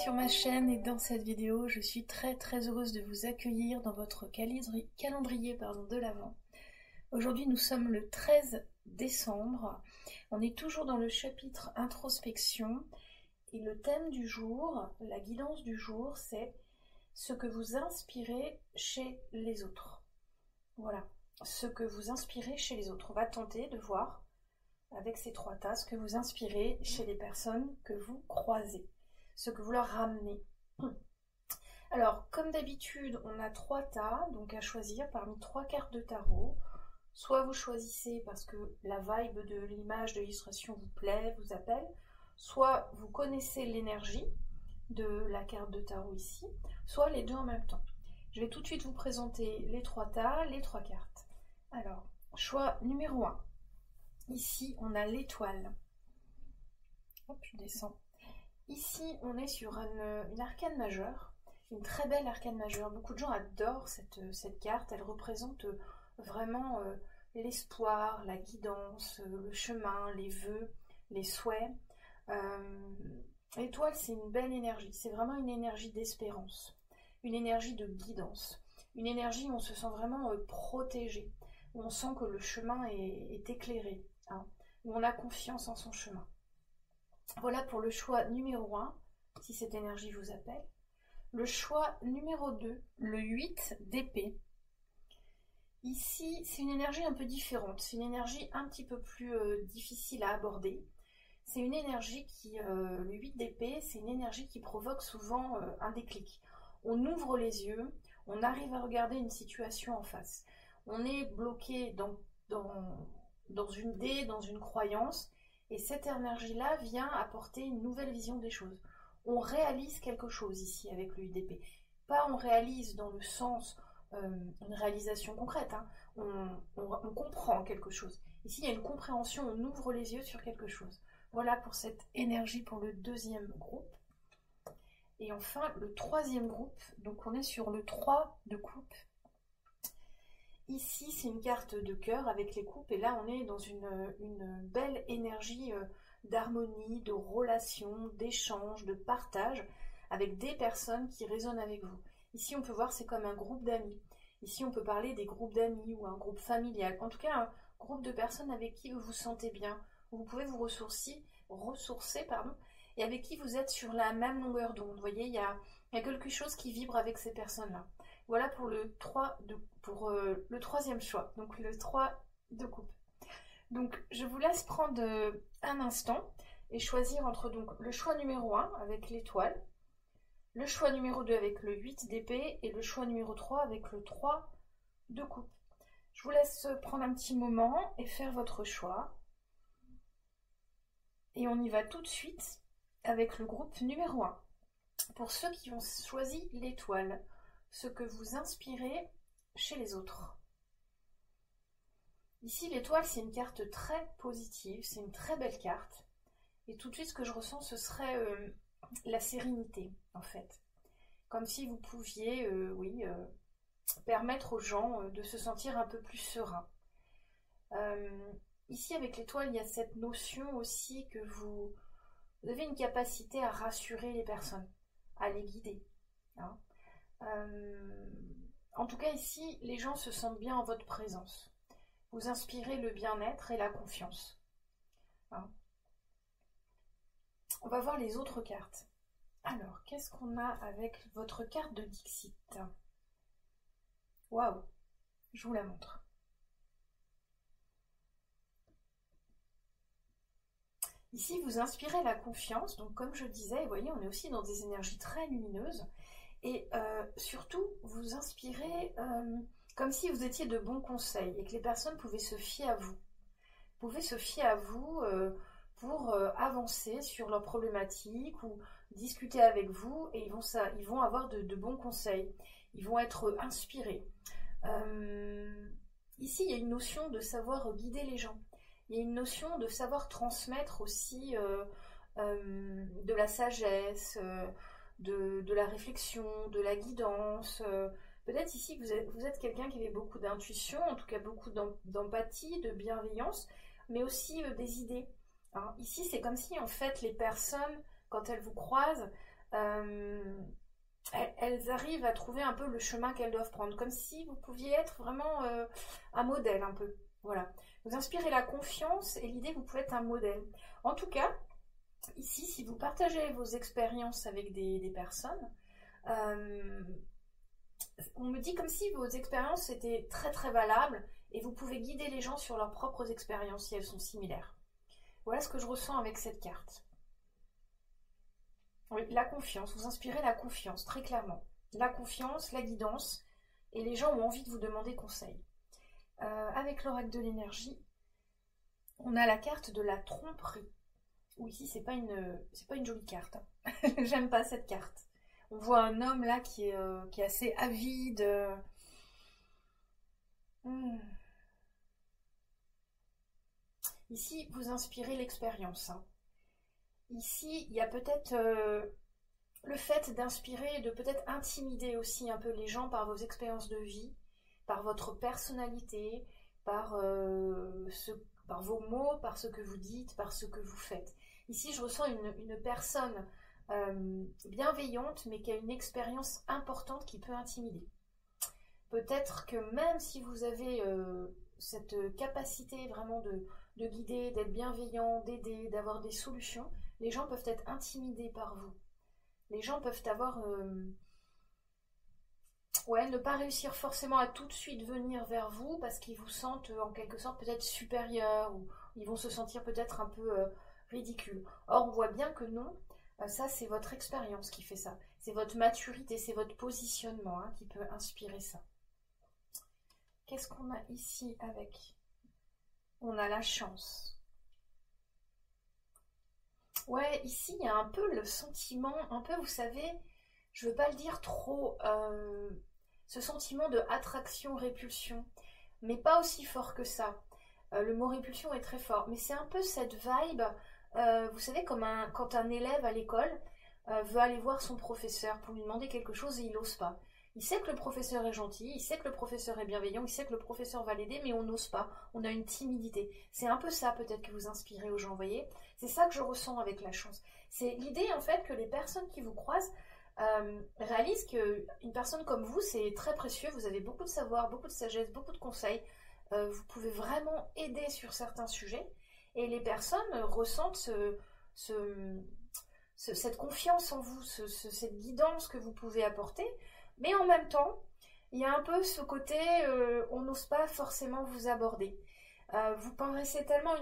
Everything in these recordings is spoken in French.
sur ma chaîne et dans cette vidéo, je suis très heureuse de vous accueillir dans votre calendrier de l'Avent. Aujourd'hui, nous sommes le 13 décembre. On est toujours dans le chapitre introspection et le thème du jour, la guidance du jour, c'est ce que vous inspirez chez les autres. Voilà, ce que vous inspirez chez les autres. On va tenter de voir avec ces trois tas ce que vous inspirez chez les personnes que vous croisez, ce que vous leur ramenez. Alors, comme d'habitude, on a trois tas, donc à choisir parmi trois cartes de tarot. Soit vous choisissez parce que la vibe de l'image, de l'illustration vous plaît, vous appelle, soit vous connaissez l'énergie de la carte de tarot ici, soit les deux en même temps. Je vais tout de suite vous présenter les trois tas, les trois cartes. Alors, choix numéro 1. Ici, on a l'étoile. Hop, je descends. Ici, on est sur une arcane majeure, une très belle arcane majeure. Beaucoup de gens adorent cette carte. Elle représente vraiment l'espoir, la guidance, le chemin, les vœux, les souhaits. L'étoile, c'est une belle énergie. C'est vraiment une énergie d'espérance, une énergie de guidance, une énergie où on se sent vraiment protégé, où on sent que le chemin est éclairé, où on a confiance en son chemin. Voilà pour le choix numéro 1, si cette énergie vous appelle. Le choix numéro 2, le 8 d'épée. Ici, c'est une énergie un peu différente. C'est une énergie un petit peu plus difficile à aborder. C'est une énergie qui, le 8 d'épée, c'est une énergie qui provoque souvent un déclic. On ouvre les yeux, on arrive à regarder une situation en face. On est bloqué dans une idée, dans une croyance, et cette énergie-là vient apporter une nouvelle vision des choses. On réalise quelque chose ici avec le 8 d'épée. Pas on réalise dans le sens, une réalisation concrète, on comprend quelque chose. Ici, il y a une compréhension, on ouvre les yeux sur quelque chose. Voilà pour cette énergie pour le deuxième groupe. Et enfin, le troisième groupe, donc on est sur le 3 de coupe. Ici, c'est une carte de cœur avec les coupes, et là, on est dans une belle énergie d'harmonie, de relation, d'échange, de partage, avec des personnes qui résonnent avec vous. Ici, on peut voir, c'est comme un groupe d'amis. Ici, on peut parler des groupes d'amis ou un groupe familial. En tout cas, un groupe de personnes avec qui vous vous sentez bien, où vous pouvez vous ressourcer, et avec qui vous êtes sur la même longueur d'onde. Vous voyez, il y a quelque chose qui vibre avec ces personnes-là. Voilà pour le troisième choix, donc le 3 de coupe. Donc je vous laisse prendre un instant et choisir entre donc le choix numéro 1 avec l'étoile, le choix numéro 2 avec le 8 d'épée et le choix numéro 3 avec le 3 de coupe. Je vous laisse prendre un petit moment et faire votre choix. Et on y va tout de suite avec le groupe numéro 1. Pour ceux qui ont choisi l'étoile, ce que vous inspirez chez les autres. Ici, l'étoile, c'est une carte très positive, c'est une très belle carte. Et tout de suite, ce que je ressens, ce serait la sérénité, en fait. Comme si vous pouviez, permettre aux gens de se sentir un peu plus sereins. Ici, avec l'étoile, il y a cette notion aussi que vous avez une capacité à rassurer les personnes, à les guider. En tout cas, ici, les gens se sentent bien en votre présence. Vous inspirez le bien-être et la confiance. On va voir les autres cartes. Alors, qu'est-ce qu'on a avec votre carte de Dixit? Waouh, je vous la montre. Ici, vous inspirez la confiance. Donc, comme je disais, vous voyez, on est aussi dans des énergies très lumineuses. Et surtout, vous inspirez comme si vous étiez de bons conseils et que les personnes pouvaient se fier à vous. Vous pouvez se fier à vous pour avancer sur leurs problématiques ou discuter avec vous, et ils vont avoir de bons conseils. Ils vont être inspirés. Ici, il y a une notion de savoir guider les gens. Il y a une notion de savoir transmettre aussi de la sagesse, de la réflexion, de la guidance. Peut-être ici que vous êtes quelqu'un qui avait beaucoup d'intuition, en tout cas beaucoup d'empathie, de bienveillance, mais aussi des idées. Ici, c'est comme si en fait les personnes, quand elles vous croisent, elles arrivent à trouver un peu le chemin qu'elles doivent prendre, comme si vous pouviez être vraiment un modèle un peu. Voilà. Vous inspirez la confiance et l'idée que vous pouvez être un modèle. En tout cas, ici, si vous partagez vos expériences avec des personnes, on me dit comme si vos expériences étaient très très valables et vous pouvez guider les gens sur leurs propres expériences si elles sont similaires. Voilà ce que je ressens avec cette carte. Oui, la confiance, vous inspirez la confiance, très clairement. La confiance, la guidance, et les gens ont envie de vous demander conseil. Avec l'oracle de l'énergie, on a la carte de la tromperie. Oui, ici, c'est pas une jolie carte. Hein. J'aime pas cette carte. On voit un homme là qui est assez avide. Ici, vous inspirez l'expérience. Hein. Ici, il y a peut-être le fait d'inspirer et de peut-être intimider aussi un peu les gens par vos expériences de vie, par votre personnalité, par vos mots, par ce que vous dites, par ce que vous faites. Ici, je ressens une personne bienveillante, mais qui a une expérience importante qui peut intimider. Peut-être que même si vous avez cette capacité vraiment de guider, d'être bienveillant, d'aider, d'avoir des solutions, les gens peuvent être intimidés par vous. Les gens peuvent avoir... ne pas réussir forcément à tout de suite venir vers vous parce qu'ils vous sentent en quelque sorte peut-être supérieurs ou ils vont se sentir peut-être un peu ridicules. Or, on voit bien que non, ça c'est votre expérience qui fait ça. C'est votre maturité, c'est votre positionnement qui peut inspirer ça. Qu'est-ce qu'on a ici avec? On a la chance. Ouais, ici il y a un peu le sentiment, un peu vous savez, je veux pas le dire trop, ce sentiment de attraction-répulsion, mais pas aussi fort que ça. Le mot répulsion est très fort, mais c'est un peu cette vibe, vous savez, comme quand un élève à l'école veut aller voir son professeur pour lui demander quelque chose et il n'ose pas. Il sait que le professeur est gentil, il sait que le professeur est bienveillant, il sait que le professeur va l'aider, mais on n'ose pas, on a une timidité. C'est un peu ça peut-être que vous inspirez aux gens, vous voyez. C'est ça que je ressens avec la chance. C'est l'idée en fait que les personnes qui vous croisent réalisent qu'une personne comme vous, c'est très précieux, vous avez beaucoup de savoir, beaucoup de sagesse, beaucoup de conseils, vous pouvez vraiment aider sur certains sujets, et les personnes ressentent cette confiance en vous, cette guidance que vous pouvez apporter, mais en même temps, il y a un peu ce côté, on n'ose pas forcément vous aborder. Vous paraissez tellement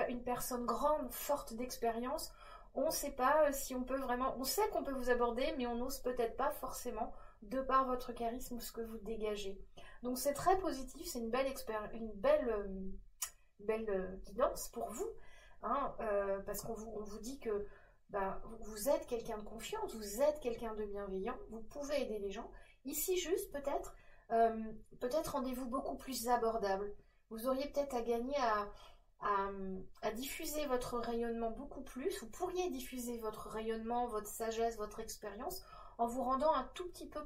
une personne grande, forte d'expérience, on ne sait pas si on peut vraiment, on sait qu'on peut vous aborder, mais on n'ose peut-être pas forcément de par votre charisme ou ce que vous dégagez. Donc c'est très positif, c'est une belle guidance pour vous, parce qu'on vous dit que vous êtes quelqu'un de confiance, vous êtes quelqu'un de bienveillant, vous pouvez aider les gens. Ici juste peut-être rendez-vous beaucoup plus abordable. Vous auriez peut-être à gagner à diffuser votre rayonnement beaucoup plus. Vous pourriez diffuser votre rayonnement, votre sagesse, votre expérience en vous rendant un tout petit peu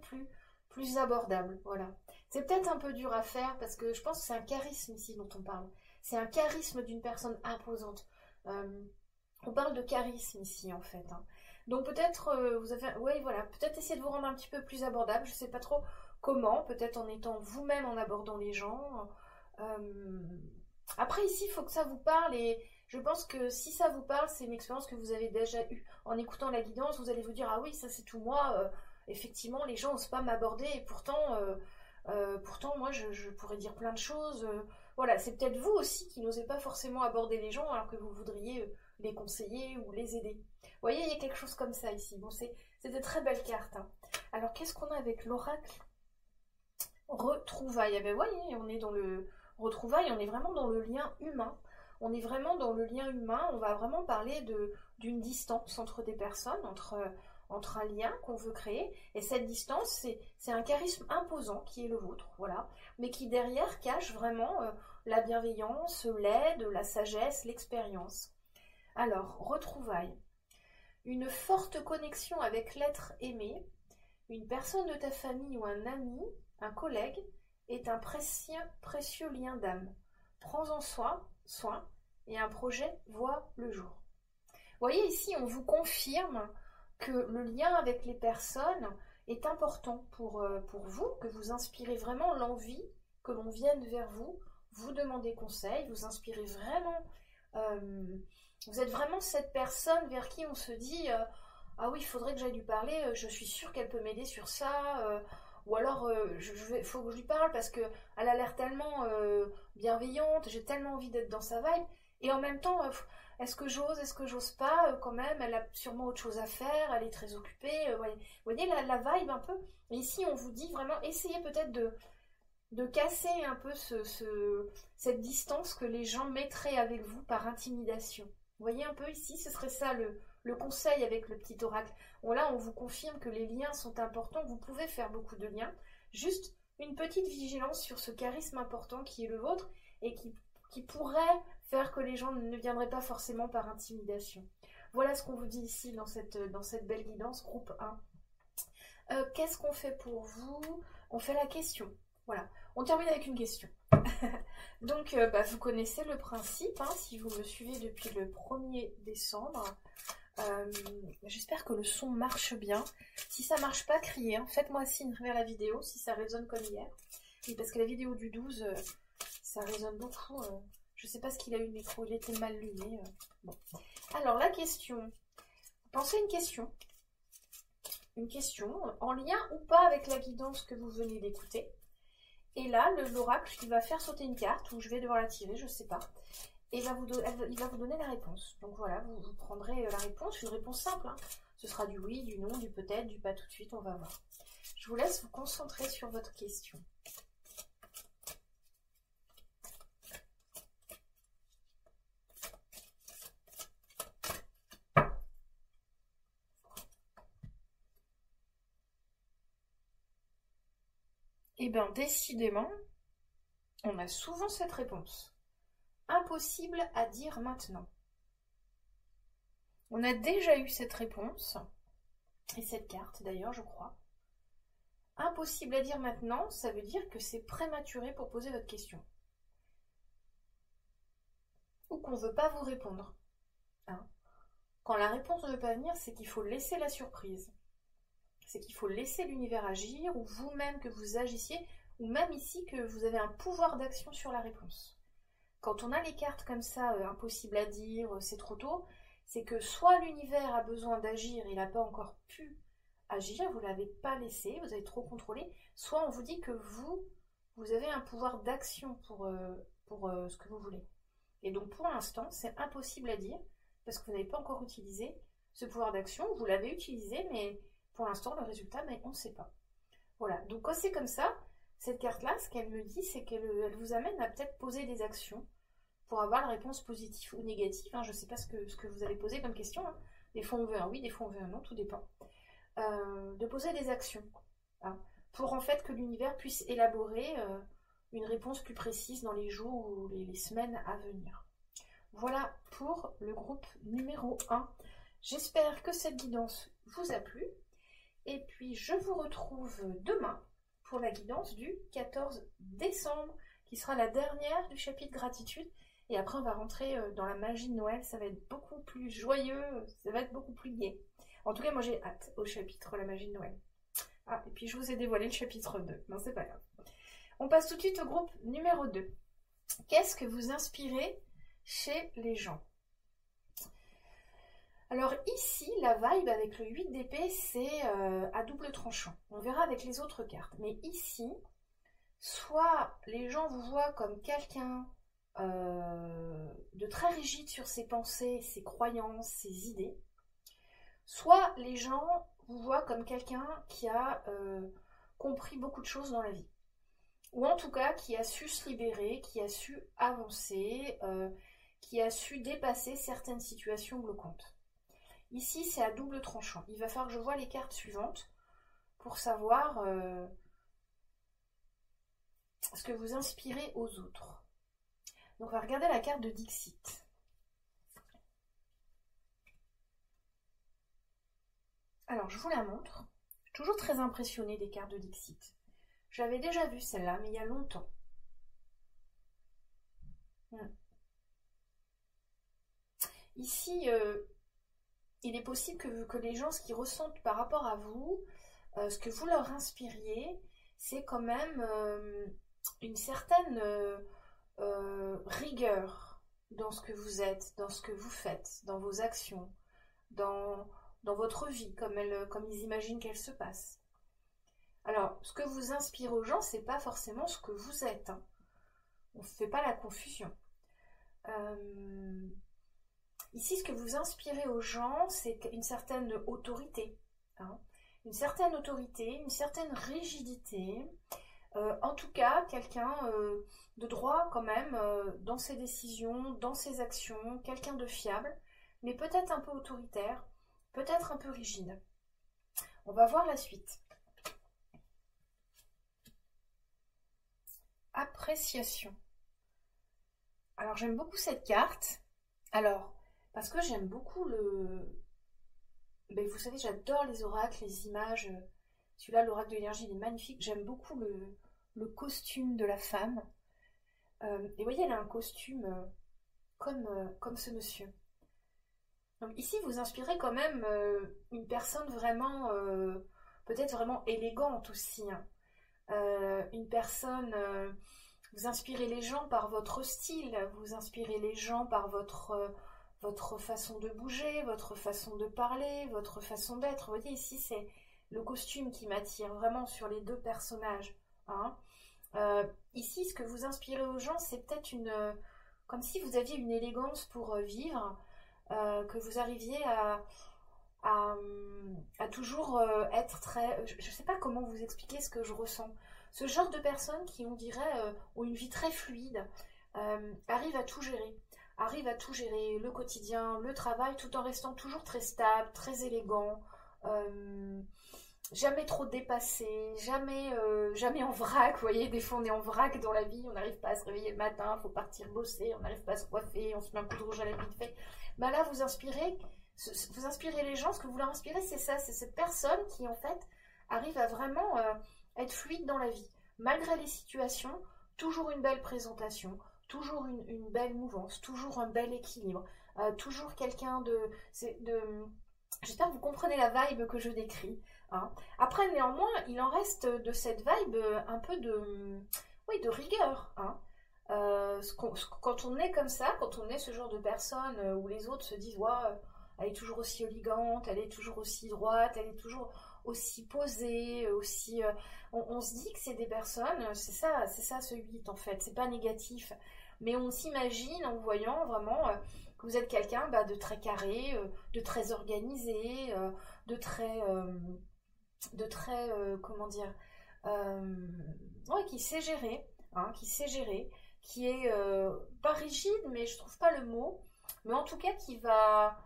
plus abordable. Voilà. C'est peut-être un peu dur à faire parce que je pense que c'est un charisme ici dont on parle. C'est un charisme d'une personne imposante. On parle de charisme ici en fait. Donc peut-être peut-être essayer de vous rendre un petit peu plus abordable. Je ne sais pas trop comment. Peut-être en étant vous-même en abordant les gens. Après ici, il faut que ça vous parle et je pense que si ça vous parle, c'est une expérience que vous avez déjà eue. En écoutant la guidance, vous allez vous dire ah oui, ça c'est tout moi. Effectivement, les gens n'osent pas m'aborder et pourtant moi je pourrais dire plein de choses. Voilà, c'est peut-être vous aussi qui n'osez pas forcément aborder les gens alors que vous voudriez les conseiller ou les aider. Vous voyez, il y a quelque chose comme ça ici. Bon, c'est de très belles cartes. Alors, qu'est-ce qu'on a avec l'oracle? Retrouvailles. Eh bien, voyez, on est dans le retrouvailles, on est vraiment dans le lien humain. On est vraiment dans le lien humain. On va vraiment parler d'une distance entre des personnes, entre un lien qu'on veut créer. Et cette distance, c'est un charisme imposant qui est le vôtre, voilà. Mais qui derrière cache vraiment la bienveillance, l'aide, la sagesse, l'expérience. Alors, retrouvailles. Une forte connexion avec l'être aimé, une personne de ta famille ou un ami, un collègue, est un précieux lien d'âme. Prends-en soin et un projet voit le jour. Vous voyez ici, on vous confirme que le lien avec les personnes est important pour vous, que vous inspirez vraiment l'envie que l'on vienne vers vous, vous demander conseil, vous inspirez vraiment, vous êtes vraiment cette personne vers qui on se dit ah oui, il faudrait que j'aille lui parler, je suis sûre qu'elle peut m'aider sur ça, ou alors faut que je lui parle parce qu'elle a l'air tellement bienveillante, j'ai tellement envie d'être dans sa vibe, et en même temps, est-ce que j'ose pas quand même, elle a sûrement autre chose à faire, elle est très occupée, vous voyez la vibe un peu, et ici on vous dit vraiment, essayez peut-être de casser un peu cette distance que les gens mettraient avec vous par intimidation. Vous voyez un peu ici, ce serait ça le conseil avec le petit oracle. Bon, là, on vous confirme que les liens sont importants, vous pouvez faire beaucoup de liens. Juste une petite vigilance sur ce charisme important qui est le vôtre et qui pourrait faire que les gens ne viendraient pas forcément par intimidation. Voilà ce qu'on vous dit ici dans cette belle guidance, groupe 1. Qu'est-ce qu'on fait pour vous? On fait la question. Voilà, on termine avec une question. Donc, vous connaissez le principe, hein, si vous me suivez depuis le 1er décembre. J'espère que le son marche bien. Si ça marche pas, criez. Hein. Faites-moi signe vers la vidéo si ça résonne comme hier. Oui, parce que la vidéo du 12, ça résonne beaucoup. Je sais pas ce qu'il a eu le micro, il était mal luné. Bon. Alors, la question. Vous pensez une question? Une question en lien ou pas avec la guidance que vous venez d'écouter. Et là, l'oracle, il va faire sauter une carte, ou je vais devoir la tirer, je sais pas. Et il va vous donner la réponse. Donc voilà, vous prendrez la réponse, une réponse simple. Hein. Ce sera du oui, du non, du peut-être, du pas tout de suite, on va voir. Je vous laisse vous concentrer sur votre question. Eh bien, décidément, on a souvent cette réponse. Impossible à dire maintenant. On a déjà eu cette réponse, et cette carte d'ailleurs, je crois. Impossible à dire maintenant, ça veut dire que c'est prématuré pour poser votre question. Ou qu'on ne veut pas vous répondre. Hein. Quand la réponse ne veut pas venir, c'est qu'il faut laisser la surprise. C'est qu'il faut laisser l'univers agir, ou vous-même que vous agissiez, ou même ici que vous avez un pouvoir d'action sur la réponse. Quand on a les cartes comme ça, impossible à dire, c'est trop tôt, c'est que soit l'univers a besoin d'agir et il n'a pas encore pu agir, vous ne l'avez pas laissé, vous avez trop contrôlé, soit on vous dit que vous avez un pouvoir d'action pour ce que vous voulez. Et donc pour l'instant, c'est impossible à dire, parce que vous n'avez pas encore utilisé ce pouvoir d'action, vous l'avez utilisé, mais pour l'instant, le résultat, on ne sait pas. Voilà, donc quand c'est comme ça, cette carte-là, ce qu'elle me dit, c'est qu'elle vous amène à peut-être poser des actions pour avoir la réponse positive ou négative. Hein. Je ne sais pas ce que vous allez poser comme question. Hein. Des fois, on veut un oui, des fois, on veut un non, tout dépend. De poser des actions. Hein, pour en fait que l'univers puisse élaborer une réponse plus précise dans les jours ou les semaines à venir. Voilà pour le groupe numéro 1. J'espère que cette guidance vous a plu. Et puis, je vous retrouve demain pour la guidance du 14 décembre, qui sera la dernière du chapitre gratitude. Et après, on va rentrer dans la magie de Noël. Ça va être beaucoup plus joyeux, ça va être beaucoup plus gai. En tout cas, moi, j'ai hâte au chapitre la magie de Noël. Ah, et puis, je vous ai dévoilé le chapitre 2. Non, c'est pas grave. On passe tout de suite au groupe numéro 2. Qu'est-ce que vous inspirez chez les gens? Alors ici, la vibe avec le 8 d'épée, c'est à double tranchant. On verra avec les autres cartes. Mais ici, soit les gens vous voient comme quelqu'un de très rigide sur ses pensées, ses croyances, ses idées, soit les gens vous voient comme quelqu'un qui a compris beaucoup de choses dans la vie. Ou en tout cas, qui a su se libérer, qui a su avancer, qui a su dépasser certaines situations bloquantes. Ici, c'est à double tranchant. Il va falloir que je voie les cartes suivantes pour savoir ce que vous inspirez aux autres. Donc, on va regarder la carte de Dixit. Alors, je vous la montre. Je suis toujours très impressionnée des cartes de Dixit. J'avais déjà vu celle-là, mais il y a longtemps. Ici, il est possible que les gens, ce qu'ils ressentent par rapport à vous, ce que vous leur inspiriez, c'est quand même une certaine rigueur dans ce que vous êtes, dans ce que vous faites, dans vos actions, dans votre vie, comme ils imaginent qu'elle se passe. Alors, ce que vous inspirez aux gens, c'est pas forcément ce que vous êtes. Hein. On ne fait pas la confusion. Ici, ce que vous inspirez aux gens, c'est une certaine autorité. Hein. Une certaine autorité, une certaine rigidité. En tout cas, quelqu'un de droit quand même dans ses décisions, dans ses actions, quelqu'un de fiable, mais peut-être un peu autoritaire, peut-être un peu rigide. On va voir la suite. Appréciation. Alors j'aime beaucoup cette carte. Alors, parce que j'aime beaucoup vous savez, j'adore les oracles, les images. Celui-là, l'oracle de l'énergie, il est magnifique. J'aime beaucoup le costume de la femme. Et vous voyez, elle a un costume comme ce monsieur. Donc ici, vous inspirez quand même une personne vraiment, peut-être vraiment élégante aussi. Hein. Une personne, vous inspirez les gens par votre style, vous inspirez les gens par votre façon de bouger, votre façon de parler, votre façon d'être. Vous voyez, ici, c'est le costume qui m'attire vraiment sur les deux personnages. Hein. Ici, ce que vous inspirez aux gens, c'est peut-être comme si vous aviez une élégance pour vivre, que vous arriviez à toujours être très... Je ne sais pas comment vous expliquer ce que je ressens. Ce genre de personnes qui, on dirait, ont une vie très fluide, arrivent à tout gérer. Arrivent à tout gérer, le quotidien, le travail, tout en restant toujours très stable, très élégant, jamais trop dépassé, jamais en vrac. Vous voyez, des fois on est en vrac dans la vie, on n'arrive pas à se réveiller le matin, il faut partir bosser, on n'arrive pas à se coiffer, on se met un coup de rouge à la vite fait. Bah là, vous inspirez les gens, ce que vous leur inspirez, c'est ça, c'est cette personne qui en fait arrive à vraiment être fluide dans la vie. Malgré les situations, toujours une belle présentation, toujours une belle mouvance, toujours un bel équilibre, toujours quelqu'un J'espère que vous comprenez la vibe que je décris. Hein. Après, néanmoins, il en reste de cette vibe un peu de rigueur. Hein. Quand on est comme ça, quand on est ce genre de personne où les autres se disent ouais, elle est toujours aussi élégante, elle est toujours aussi droite, elle est toujours aussi posée, aussi... on se dit que c'est des personnes, c'est ça ce 8 en fait, c'est pas négatif. Mais on s'imagine en voyant vraiment que vous êtes quelqu'un de très carré, de très organisé, de très comment dire, ouais, qui sait gérer, hein, qui est pas rigide, mais je trouve pas le mot, mais en tout cas qui va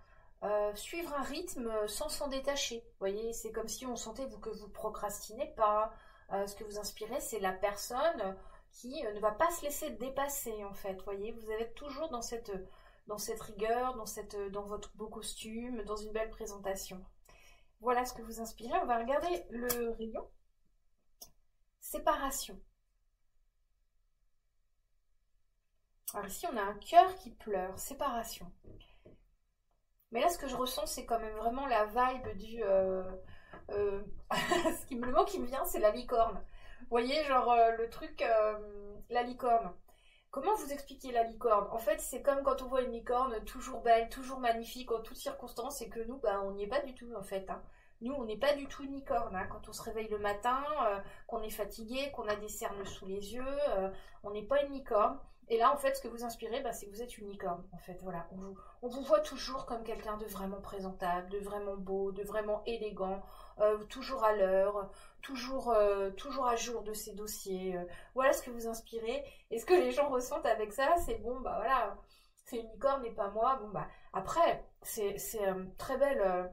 suivre un rythme sans s'en détacher. Vous voyez, c'est comme si on sentait que vous procrastinez pas. Ce que vous inspirez, c'est la personne qui ne va pas se laisser dépasser en fait. Vous voyez, vous êtes toujours dans cette rigueur, dans votre beau costume, dans une belle présentation. Voilà ce que vous inspirez. On va regarder le rayon. Séparation. Alors ici, on a un cœur qui pleure. Séparation. Mais là, ce que je ressens, c'est quand même vraiment la vibe du... le mot qui me vient, c'est la licorne. Vous voyez, genre le truc, la licorne. Comment vous expliquer la licorne? En fait, c'est comme quand on voit une licorne toujours belle, toujours magnifique en toutes circonstances, et que nous, on n'y est pas du tout en fait. Hein. Nous, on n'est pas du tout une licorne. Hein. Quand on se réveille le matin, qu'on est fatigué, qu'on a des cernes sous les yeux, on n'est pas une licorne. Et là, en fait, ce que vous inspirez, c'est que vous êtes une licorne. En fait, voilà, on vous voit toujours comme quelqu'un de vraiment présentable, de vraiment beau, de vraiment élégant, toujours à l'heure, toujours à jour de ses dossiers. Voilà ce que vous inspirez. Et ce que les gens ressentent avec ça, c'est bon, voilà, c'est une licorne et pas moi. Bon, après, c'est très belle.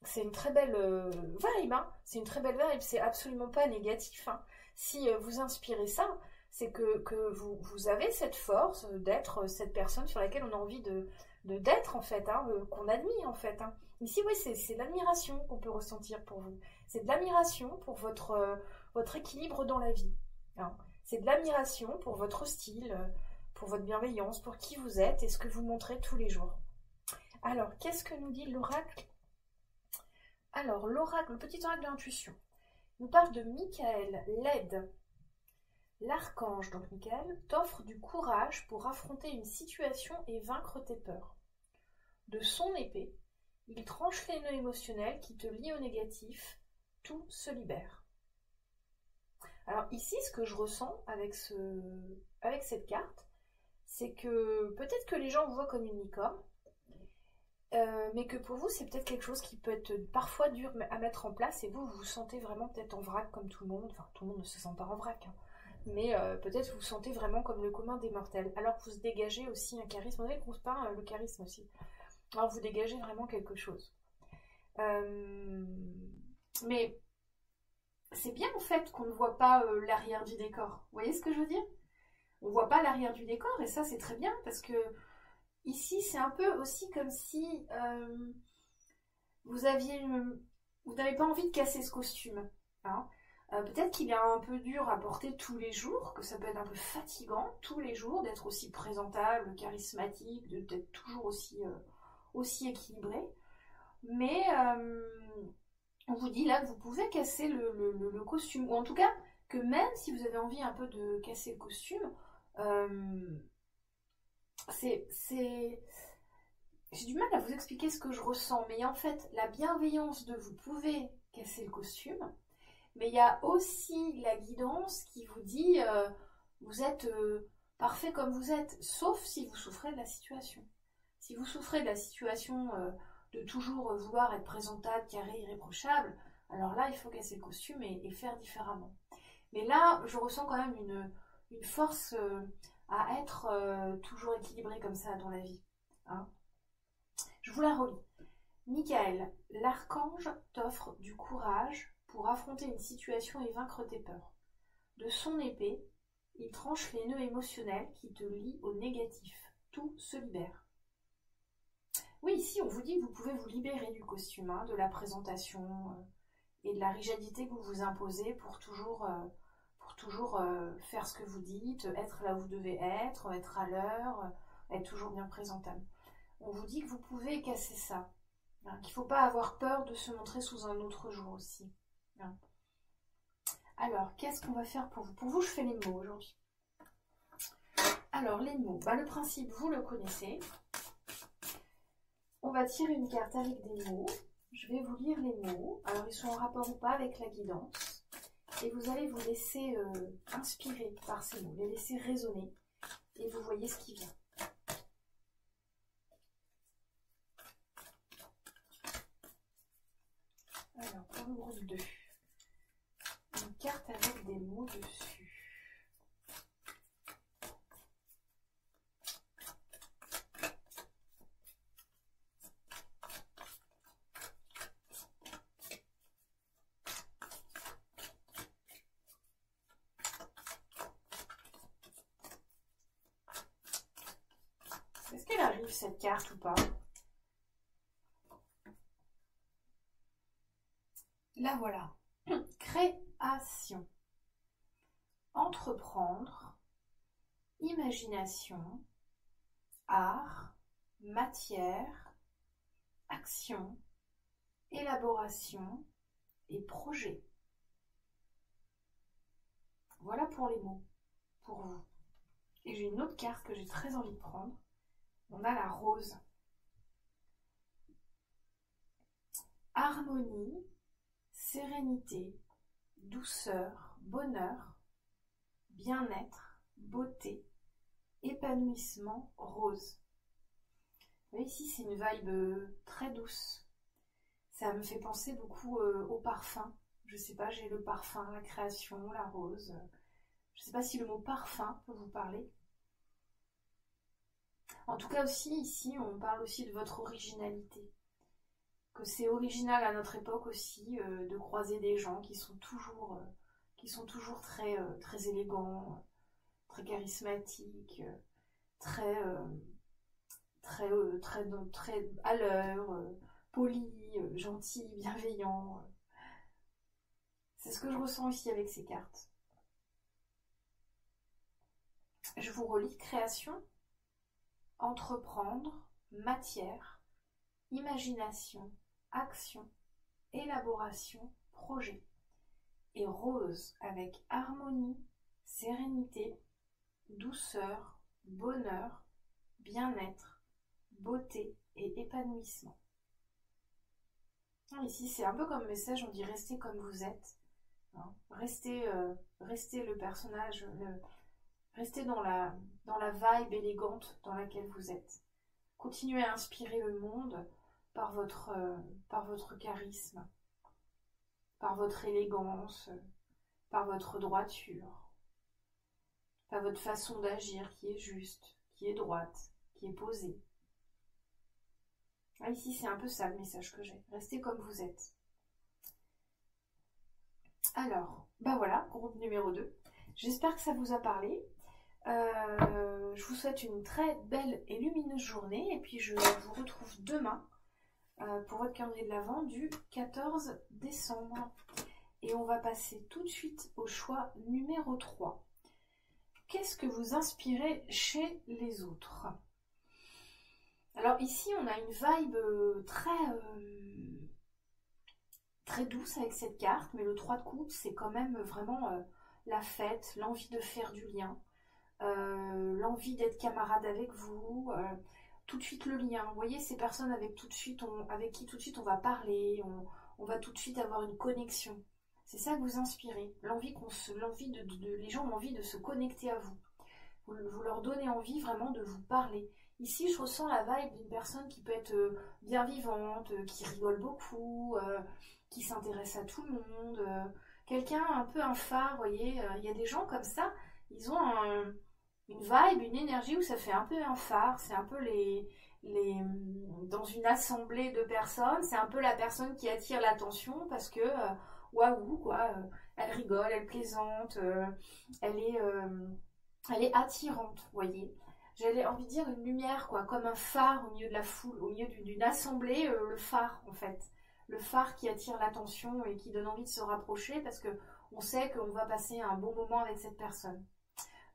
C'est une très belle vibe, hein. C'est une très belle vibe, c'est absolument pas négatif. Hein. Si vous inspirez ça, c'est que vous avez cette force d'être cette personne sur laquelle on a envie d'être en fait, hein, qu'on admire en fait. Hein. Ici, oui, c'est l'admiration qu'on peut ressentir pour vous. C'est de l'admiration pour votre équilibre dans la vie. Hein. C'est de l'admiration pour votre style, pour votre bienveillance, pour qui vous êtes et ce que vous montrez tous les jours. Alors, qu'est-ce que nous dit l'oracle Alors, l'oracle, le petit oracle de l'intuition, nous parle de Michael, l'aide. L'archange, donc Michael, t'offre du courage pour affronter une situation et vaincre tes peurs. De son épée, il tranche les nœuds émotionnels qui te lient au négatif, tout se libère. Alors ici, ce que je ressens avec cette carte, c'est que peut-être que les gens vous voient comme une licorne, mais que pour vous, c'est peut-être quelque chose qui peut être parfois dur à mettre en place, et vous vous sentez vraiment peut-être en vrac comme tout le monde. Enfin, tout le monde ne se sent pas en vrac, hein. Mais peut-être vous vous sentez vraiment comme le commun des mortels, alors que vous dégagez aussi un charisme. Vous avez le groupe pas le charisme aussi. Alors vous dégagez vraiment quelque chose. Mais c'est bien en fait qu'on ne voit pas l'arrière du décor. Vous voyez ce que je veux dire? On ne voit pas l'arrière du décor, et ça c'est très bien, parce que ici c'est un peu aussi comme si vous n'avez pas envie de casser ce costume, hein. Peut-être qu'il est un peu dur à porter tous les jours, que ça peut être un peu fatigant tous les jours d'être aussi présentable, charismatique, d'être toujours aussi équilibré. Mais on vous dit là que vous pouvez casser le costume, ou en tout cas que même si vous avez envie un peu de casser le costume, j'ai du mal à vous expliquer ce que je ressens, mais en fait la bienveillance de vous pouvez casser le costume, mais il y a aussi la guidance qui vous dit vous êtes parfait comme vous êtes, sauf si vous souffrez de la situation. Si vous souffrez de la situation de toujours vouloir être présentable, carré, irréprochable, alors là il faut casser le costume et faire différemment. Mais là je ressens quand même une force à être toujours équilibré comme ça dans la vie, hein. Je vous la relis. Michael, l'archange t'offre du courage pour affronter une situation et vaincre tes peurs. De son épée, il tranche les nœuds émotionnels qui te lient au négatif. Tout se libère. Oui, ici on vous dit que vous pouvez vous libérer du costume, hein, de la présentation et de la rigidité que vous vous imposez pour toujours faire ce que vous dites, être là où vous devez être à l'heure, être toujours bien présentable. On vous dit que vous pouvez casser ça, hein, qu'il ne faut pas avoir peur de se montrer sous un autre jour aussi, hein. Alors, qu'est-ce qu'on va faire pour vous? Pour vous, je fais les mots aujourd'hui. Alors, les mots, le principe, vous le connaissez. On va tirer une carte avec des mots. Je vais vous lire les mots. Alors, ils sont en rapport ou pas avec la guidance. Et vous allez vous laisser inspirer par ces mots, les laisser résonner. Et vous voyez ce qui vient. Alors, pour le groupe 2, une carte avec des mots dessus. Est-ce qu'elle arrive cette carte ou pas? La voilà. Création. Entreprendre. Imagination. Art. Matière. Action. Élaboration. Et projet. Voilà pour les mots. Pour vous. Et j'ai une autre carte que j'ai très envie de prendre. On a la rose. Harmonie, sérénité, douceur, bonheur, bien-être, beauté, épanouissement, rose. Vous voyez ici, c'est une vibe très douce. Ça me fait penser beaucoup au parfum. Je sais pas, j'ai le parfum, la création, la rose. Je sais pas si le mot parfum peut vous parler. En tout cas aussi, ici, on parle aussi de votre originalité. Que c'est original à notre époque aussi de croiser des gens qui sont toujours très, très élégants, très charismatiques, très à l'heure, polis, gentils, bienveillants. C'est ce que je ressens ici avec ces cartes. Je vous relis création, entreprendre, matière, imagination, action, élaboration, projet. Et rose avec harmonie, sérénité, douceur, bonheur, bien-être, beauté et épanouissement. Ici, c'est un peu comme message, on dit restez comme vous êtes. Hein. Restez le personnage, restez dans la vibe élégante dans laquelle vous êtes. Continuez à inspirer le monde par votre charisme, par votre élégance, par votre droiture, par votre façon d'agir qui est juste, qui est droite, qui est posée. Ici, c'est un peu ça le message que j'ai. Restez comme vous êtes. Alors, voilà, groupe numéro 2. J'espère que ça vous a parlé. Je vous souhaite une très belle et lumineuse journée. Et puis, je vous retrouve demain pour votre calendrier de l'Avent du 14 décembre. Et on va passer tout de suite au choix numéro 3. Qu'est-ce que vous inspirez chez les autres? Alors ici, on a une vibe très douce avec cette carte, mais le 3 de coupe, c'est quand même vraiment la fête, l'envie de faire du lien, l'envie d'être camarade avec vous, tout de suite le lien. Vous voyez, ces personnes avec qui tout de suite on va parler, on va tout de suite avoir une connexion. C'est ça que vous inspirez, les gens ont envie de se connecter à vous. Vous leur donnez envie vraiment de vous parler. Ici, je ressens la vibe d'une personne qui peut être bien vivante, qui rigole beaucoup, qui s'intéresse à tout le monde. Quelqu'un un peu un phare, vous voyez. Il y a des gens comme ça, ils ont une vibe, une énergie où ça fait un peu un phare. C'est un peu dans une assemblée de personnes, c'est un peu la personne qui attire l'attention parce que, waouh, quoi, elle rigole, elle plaisante, elle est attirante, vous voyez. J'avais envie de dire une lumière, quoi, comme un phare au milieu de la foule, au milieu d'une assemblée, le phare, en fait. Le phare qui attire l'attention et qui donne envie de se rapprocher parce qu'on sait qu'on va passer un bon moment avec cette personne.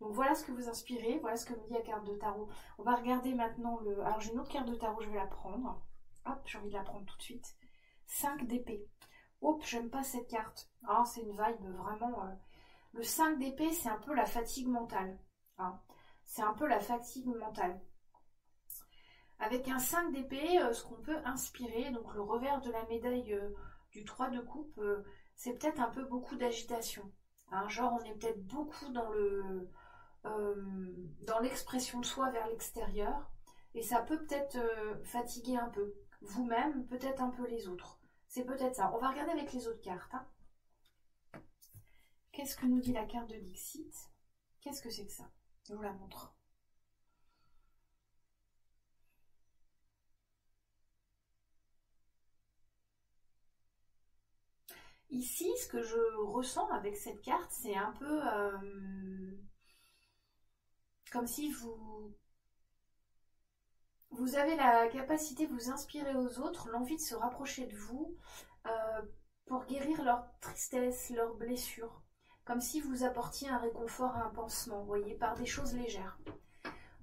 Donc voilà ce que vous inspirez, voilà ce que me dit la carte de tarot. On va regarder maintenant Alors j'ai une autre carte de tarot, je vais la prendre. Hop, j'ai envie de la prendre tout de suite. 5 d'épée. Hop, j'aime pas cette carte. Ah, c'est une vibe vraiment... Le 5 d'épée, c'est un peu la fatigue mentale. Hein. C'est un peu la fatigue mentale. Avec un 5 d'épée, ce qu'on peut inspirer, donc le revers de la médaille du 3 de coupe, c'est peut-être un peu beaucoup d'agitation. Hein, genre, on est peut-être beaucoup dans l'expression de soi vers l'extérieur, et ça peut peut-être fatiguer un peu vous-même, peut-être un peu les autres. C'est peut-être ça. On va regarder avec les autres cartes. Hein. Qu'est-ce que nous dit la carte de Dixit? Qu'est-ce que c'est que ça? Je vous la montre. Ici, ce que je ressens avec cette carte, c'est un peu comme si vous avez la capacité de vous inspirer aux autres, l'envie de se rapprocher de vous pour guérir leur tristesse, leurs blessures. Comme si vous apportiez un réconfort, un pansement, vous voyez, par des choses légères.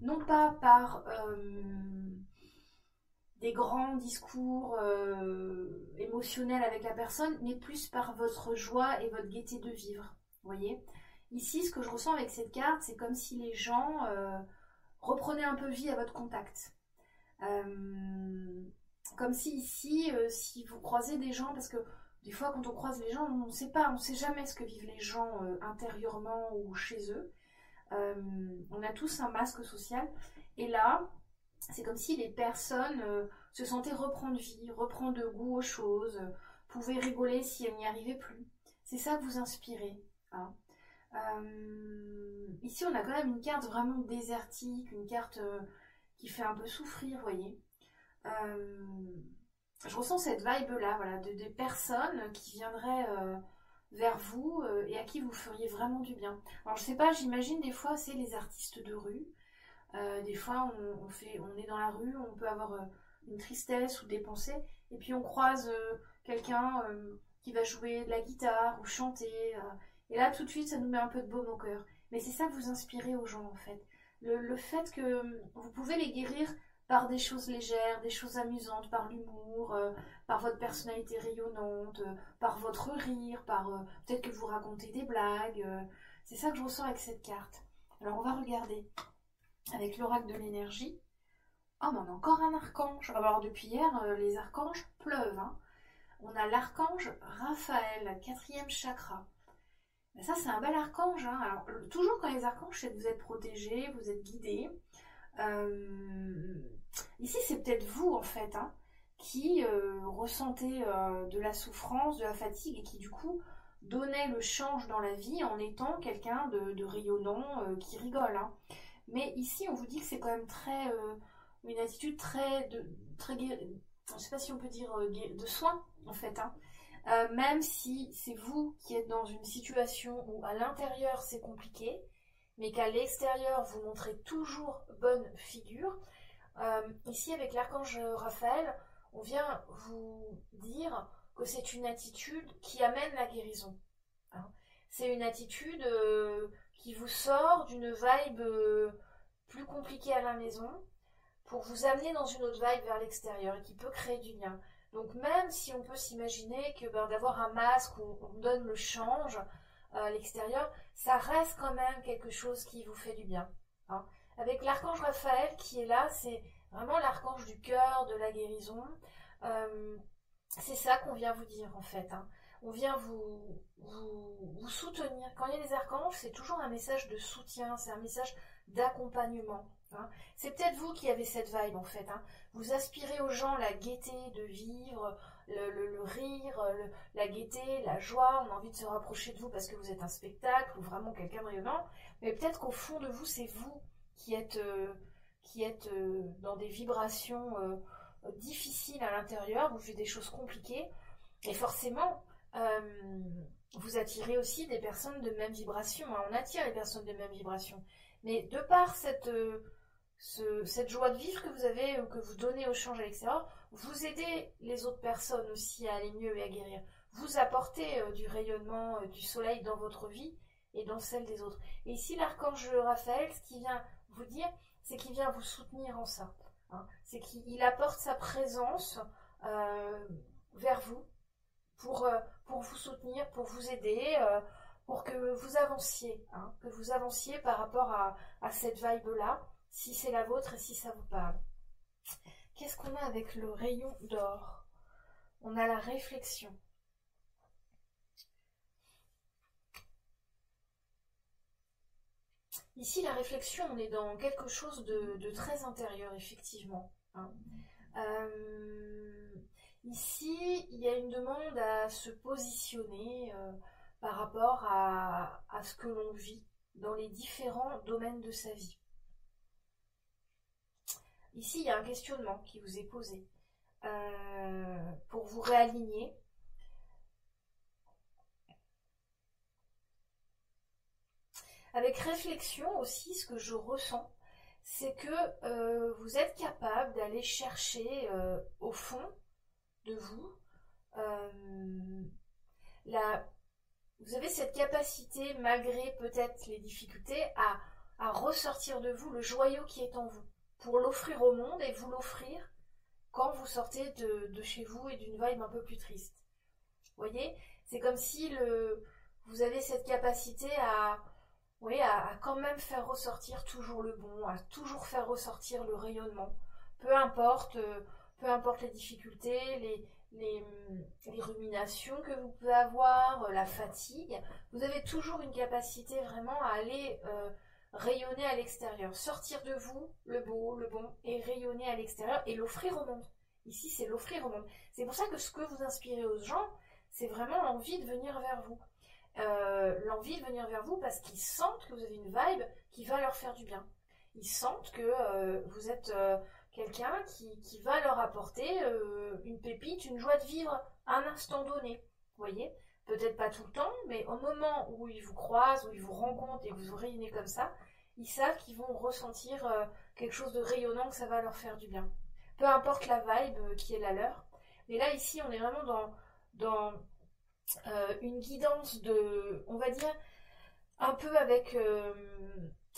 Non pas par des grands discours émotionnels avec la personne, mais plus par votre joie et votre gaieté de vivre, vous voyez. Ici, ce que je ressens avec cette carte, c'est comme si les gens reprenaient un peu vie à votre contact. Comme si ici, si vous croisez des gens, parce que des fois quand on croise les gens, on ne sait pas, on ne sait jamais ce que vivent les gens intérieurement ou chez eux. On a tous un masque social, et là, c'est comme si les personnes se sentaient reprendre vie, reprendre goût aux choses, pouvaient rigoler si elles n'y arrivaient plus. C'est ça que vous inspirez. Hein. Ici, on a quand même une carte vraiment désertique, une carte qui fait un peu souffrir, vous voyez. Je ressens cette vibe-là, voilà, de personnes qui viendraient vers vous et à qui vous feriez vraiment du bien. Alors, je sais pas, j'imagine des fois, c'est les artistes de rue. Des fois, on est dans la rue, on peut avoir une tristesse ou des pensées, et puis on croise quelqu'un qui va jouer de la guitare ou chanter, et là, tout de suite, ça nous met un peu de baume au cœur. Mais c'est ça que vous inspirez aux gens, en fait. Le fait que vous pouvez les guérir par des choses légères, des choses amusantes, par l'humour, par votre personnalité rayonnante, par votre rire, par peut-être que vous racontez des blagues. C'est ça que je ressens avec cette carte. Alors on va regarder avec l'oracle de l'énergie. Oh, mais on a encore un archange. Alors depuis hier, les archanges pleuvent. Hein. On a l'archange Raphaël, 4e chakra. Mais ça, c'est un bel archange. Hein. Alors, toujours quand les archanges, c'est que vous êtes protégés, vous êtes guidés. Ici, c'est peut-être vous, en fait, hein, qui ressentez de la souffrance, de la fatigue, et qui, du coup, donnait le change dans la vie en étant quelqu'un de rayonnant, qui rigole. Hein. Mais ici, on vous dit que c'est quand même très... une attitude très... je ne sais pas si on peut dire de soin, en fait. Hein. Même si c'est vous qui êtes dans une situation où à l'intérieur c'est compliqué, mais qu'à l'extérieur vous montrez toujours bonne figure. Ici avec l'archange Raphaël, on vient vous dire que c'est une attitude qui amène la guérison. Hein. C'est une attitude qui vous sort d'une vibe plus compliquée à la maison pour vous amener dans une autre vibe vers l'extérieur et qui peut créer du lien. Donc même si on peut s'imaginer que d'avoir un masque où on donne le change à l'extérieur, ça reste quand même quelque chose qui vous fait du bien. Hein. Avec l'archange Raphaël qui est là, c'est vraiment l'archange du cœur, de la guérison. C'est ça qu'on vient vous dire en fait. Hein. On vient vous soutenir. Quand il y a des archanges, c'est toujours un message de soutien, c'est un message d'accompagnement. Hein. C'est peut-être vous qui avez cette vibe en fait. Hein. Vous aspirez aux gens la gaieté de vivre, le rire, la gaieté, la joie. On a envie de se rapprocher de vous parce que vous êtes un spectacle ou vraiment quelqu'un de rayonnant. Mais peut-être qu'au fond de vous, c'est vous qui êtes dans des vibrations difficiles à l'intérieur. Vous faites des choses compliquées. Et forcément, vous attirez aussi des personnes de même vibration. Hein. On attire les personnes de même vibration. Mais de par cette joie de vivre que vous avez, que vous donnez au change à l'extérieur, vous aidez les autres personnes aussi à aller mieux et à guérir. Vous apportez du rayonnement, du soleil dans votre vie et dans celle des autres. Et ici, l'archange Raphaël, ce qu'il vient vous dire, c'est qu'il vient vous soutenir en ça. Hein. C'est qu'il apporte sa présence vers vous pour vous soutenir, pour vous aider, pour que vous avanciez, hein, que vous avanciez par rapport à cette vibe-là, si c'est la vôtre et si ça vous parle. Qu'est-ce qu'on a avec le rayon d'or? On a la réflexion. Ici, la réflexion, on est dans quelque chose de très intérieur, effectivement. Hein. Ici, il y a une demande à se positionner par rapport à ce que l'on vit dans les différents domaines de sa vie. Ici, il y a un questionnement qui vous est posé pour vous réaligner. Avec réflexion aussi, ce que je ressens, c'est que vous êtes capable d'aller chercher au fond de vous vous avez cette capacité, malgré peut-être les difficultés, à ressortir de vous le joyau qui est en vous, pour l'offrir au monde et vous l'offrir quand vous sortez de chez vous et d'une vibe un peu plus triste. Vous voyez, c'est comme si vous avez cette capacité à quand même faire ressortir toujours le bon, à toujours faire ressortir le rayonnement. Peu importe les difficultés, les ruminations que vous pouvez avoir, la fatigue, vous avez toujours une capacité vraiment à aller rayonner à l'extérieur, sortir de vous le beau, le bon, et rayonner à l'extérieur et l'offrir au monde. Ici, c'est l'offrir au monde. C'est pour ça que ce que vous inspirez aux gens, c'est vraiment l'envie de venir vers vous. L'envie de venir vers vous parce qu'ils sentent que vous avez une vibe qui va leur faire du bien. Ils sentent que vous êtes quelqu'un qui va leur apporter une pépite, une joie de vivre à un instant donné. Vous voyez, peut-être pas tout le temps, mais au moment où ils vous croisent, où ils vous rencontrent et que vous rayonnez comme ça, ils savent qu'ils vont ressentir quelque chose de rayonnant, que ça va leur faire du bien. Peu importe la vibe qui est la leur. Mais là, ici, on est vraiment dans une guidance on va dire, un peu avec...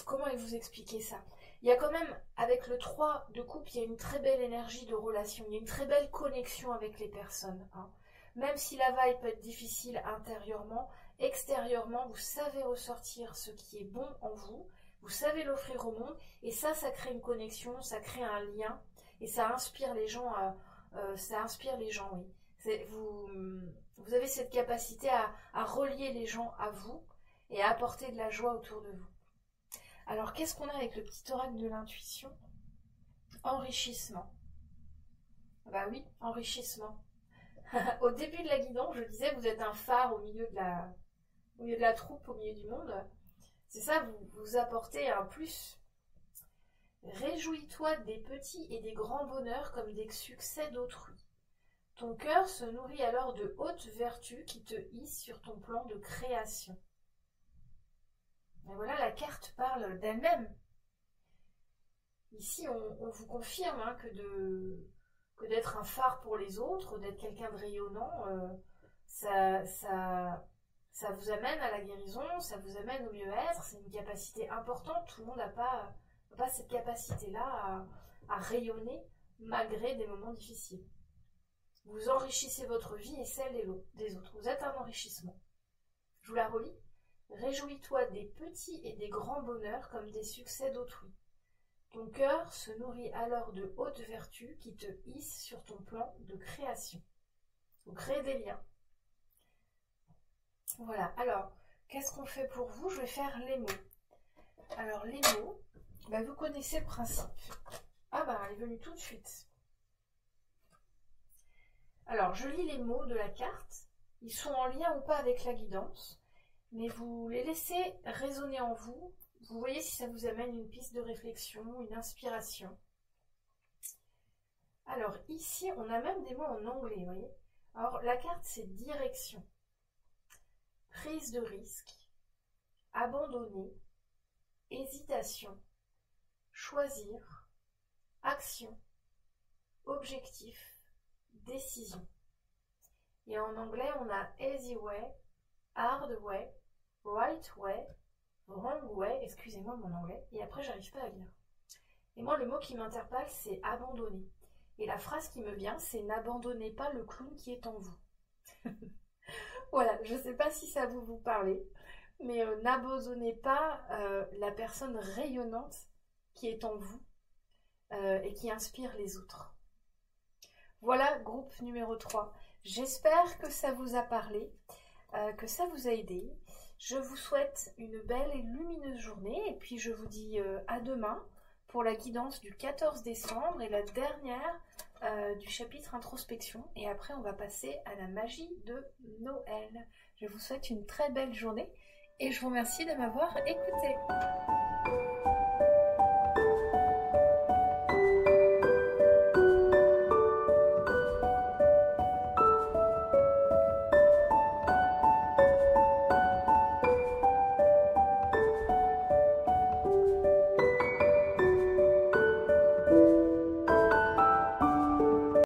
comment vous expliquer ça? Il y a quand même, avec le 3 de coupe, il y a une très belle énergie de relation, il y a une très belle connexion avec les personnes. Hein. Même si la vibe peut être difficile intérieurement, extérieurement, vous savez ressortir ce qui est bon en vous, vous savez l'offrir au monde, et ça crée une connexion, ça crée un lien, et ça inspire les gens, oui. Vous avez cette capacité à relier les gens à vous, et à apporter de la joie autour de vous. Alors, qu'est-ce qu'on a avec le petit oracle de l'intuition? Enrichissement. Bah oui, enrichissement. Au début de la guidance, je disais, vous êtes un phare au milieu de la troupe, au milieu du monde. C'est ça, vous apportez un plus. Réjouis-toi des petits et des grands bonheurs comme des succès d'autrui. Ton cœur se nourrit alors de hautes vertus qui te hissent sur ton plan de création. Et voilà, la carte parle d'elle-même. Ici, on vous confirme hein, que d'être un phare pour les autres, d'être quelqu'un de rayonnant, ça vous amène à la guérison, ça vous amène au mieux-être. C'est une capacité importante. Tout le monde n'a pas cette capacité-là à rayonner malgré des moments difficiles. Vous enrichissez votre vie et celle des autres. Vous êtes un enrichissement. Je vous la relis. Réjouis-toi des petits et des grands bonheurs comme des succès d'autrui. Ton cœur se nourrit alors de hautes vertus qui te hissent sur ton plan de création. Vous créez des liens. Voilà, alors, qu'est-ce qu'on fait pour vous? Je vais faire les mots. Alors, les mots, vous connaissez le principe. Ah elle est venue tout de suite. Alors, je lis les mots de la carte. Ils sont en lien ou pas avec la guidance, mais vous les laissez résonner en vous. Vous voyez si ça vous amène une piste de réflexion, une inspiration. Alors, ici, on a même des mots en anglais, vous voyez. Alors, la carte, c'est direction, prise de risque, abandonner, hésitation, choisir, action, objectif, décision. Et en anglais, on a easy way, hard way, right way, wrong way, excusez-moi mon anglais, et après j'arrive pas à lire. Et moi le mot qui m'interpelle c'est abandonner. Et la phrase qui me vient c'est n'abandonnez pas le clown qui est en vous. Voilà, je sais pas si ça vous parlez, mais n'abandonnez pas la personne rayonnante qui est en vous et qui inspire les autres. Voilà, groupe numéro 3. J'espère que ça vous a parlé, que ça vous a aidé. Je vous souhaite une belle et lumineuse journée et puis je vous dis à demain pour la guidance du 14 décembre et la dernière du chapitre introspection. Et après, on va passer à la magie de Noël. Je vous souhaite une très belle journée et je vous remercie de m'avoir écouté.